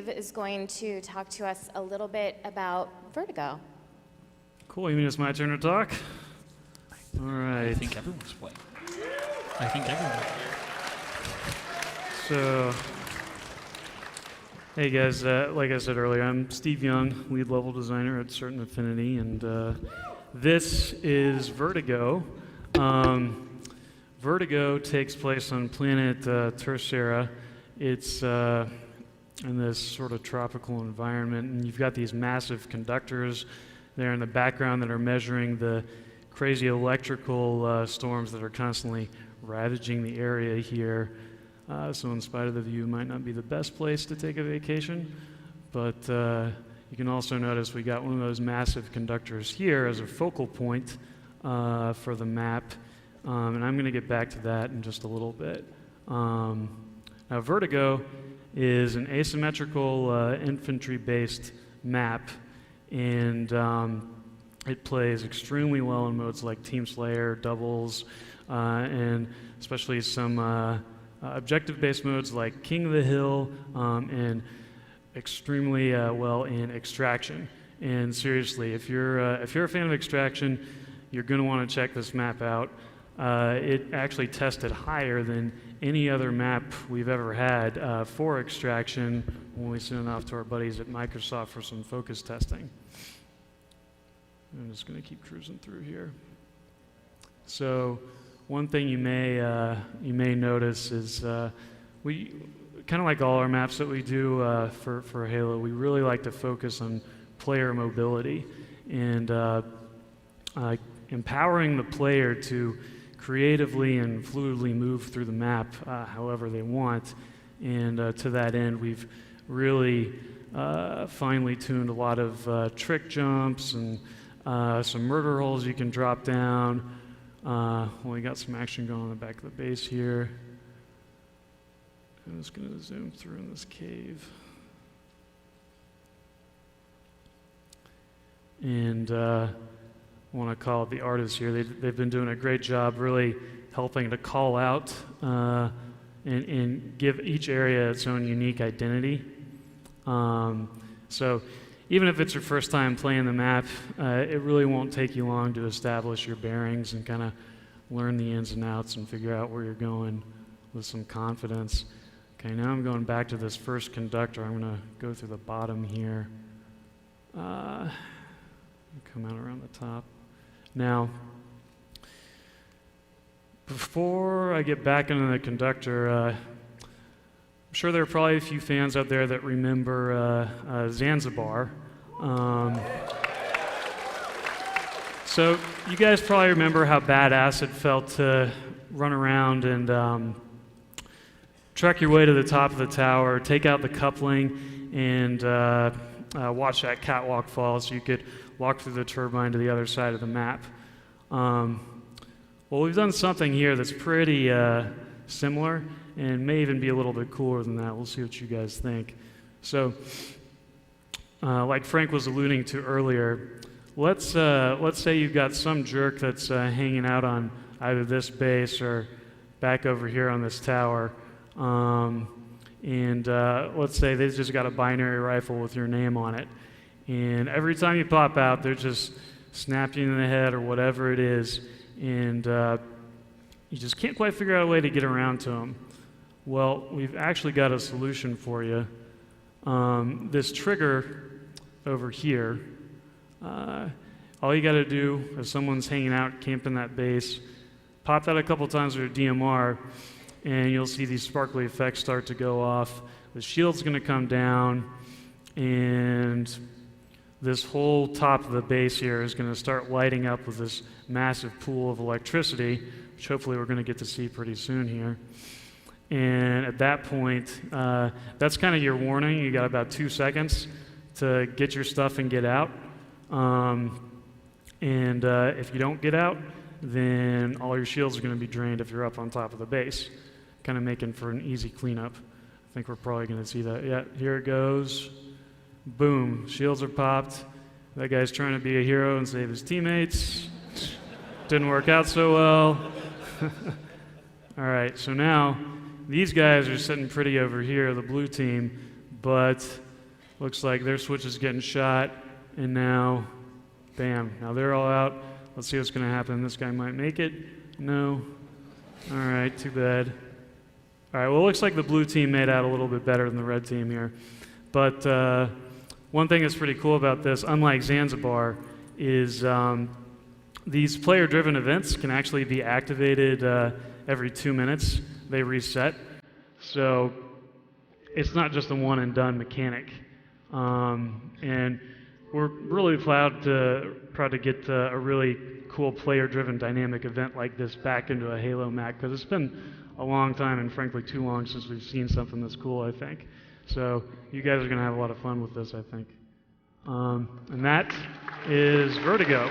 Steve is going to talk to us a little bit about Vertigo. Cool, you mean it's my turn to talk? All right. I think everyone's playing. I think everyone's So, hey guys, like I said earlier, I'm Steve Young, lead level designer at Certain Affinity, and this is Vertigo. Vertigo takes place on planet Tercera. It's in this sort of tropical environment, and you've got these massive conductors there in the background that are measuring the crazy electrical storms that are constantly ravaging the area here. So in spite of the view, it might not be the best place to take a vacation, but you can also notice we got one of those massive conductors here as a focal point for the map, and I'm going to get back to that in just a little bit. Now Vertigo is an asymmetrical infantry-based map, and it plays extremely well in modes like Team Slayer, doubles, and especially some objective-based modes like King of the Hill, and extremely well in Extraction. And seriously, if you're a fan of Extraction, you're going to want to check this map out. It actually tested higher than any other map we've ever had for Extraction when we sent it off to our buddies at Microsoft for some focus testing. I'm just going to keep cruising through here. So one thing you may notice is we kind of like all our maps that we do for Halo, we really like to focus on player mobility and empowering the player to creatively and fluidly move through the map however they want. And to that end, we've really finely tuned a lot of trick jumps and some murder holes you can drop down. We got some action going on the back of the base here. I'm just going to zoom through in this cave. And I want to call it the artists here. They've been doing a great job really helping to call out and give each area its own unique identity. So even if it's your first time playing the map, it really won't take you long to establish your bearings and kind of learn the ins and outs and figure out where you're going with some confidence. Okay, now I'm going back to this first conductor. I'm going to go through the bottom here. Come out around the top. Now, before I get back into the conductor, I'm sure there are probably a few fans out there that remember Zanzibar. So you guys probably remember how badass it felt to run around and trek your way to the top of the tower, take out the coupling, and watch that catwalk fall so you could walk through the turbine to the other side of the map. Well, we've done something here that's pretty similar and may even be a little bit cooler than that. We'll see what you guys think. So, like Frank was alluding to earlier, let's say you've got some jerk that's hanging out on either this base or back over here on this tower, and let's say they've just got a binary rifle with your name on it, and every time you pop out, they're just snap you in the head or whatever it is, and you just can't quite figure out a way to get around to them. Well, we've actually got a solution for you. This trigger over here, all you got to do if someone's hanging out, camping that base, pop that a couple times with your DMR, and you'll see these sparkly effects start to go off. The shield's going to come down, and this whole top of the base here is going to start lighting up with this massive pool of electricity, which hopefully we're going to get to see pretty soon here. And at that point, that's kind of your warning. You got about 2 seconds to get your stuff and get out. If you don't get out, then all your shields are going to be drained if you're up on top of the base, kind of making for an easy cleanup. I think we're probably going to see that. Yeah, here it goes. Boom, shields are popped. That guy's trying to be a hero and save his teammates. Didn't work out so well. All right, so now these guys are sitting pretty over here, the blue team, but looks like their switch is getting shot, and now, bam, now they're all out. Let's see what's going to happen. This guy might make it. No. All right, too bad. All right, well, it looks like the blue team made out a little bit better than the red team here. But one thing that's pretty cool about this, unlike Zanzibar, is these player-driven events can actually be activated every 2 minutes. They reset. So it's not just a one-and-done mechanic. And we're really proud to get a really cool player-driven dynamic event like this back into a Halo map, because it's been a long time, and frankly too long, since we've seen something this cool, I think. So you guys are going to have a lot of fun with this, I think. And that is Vertigo.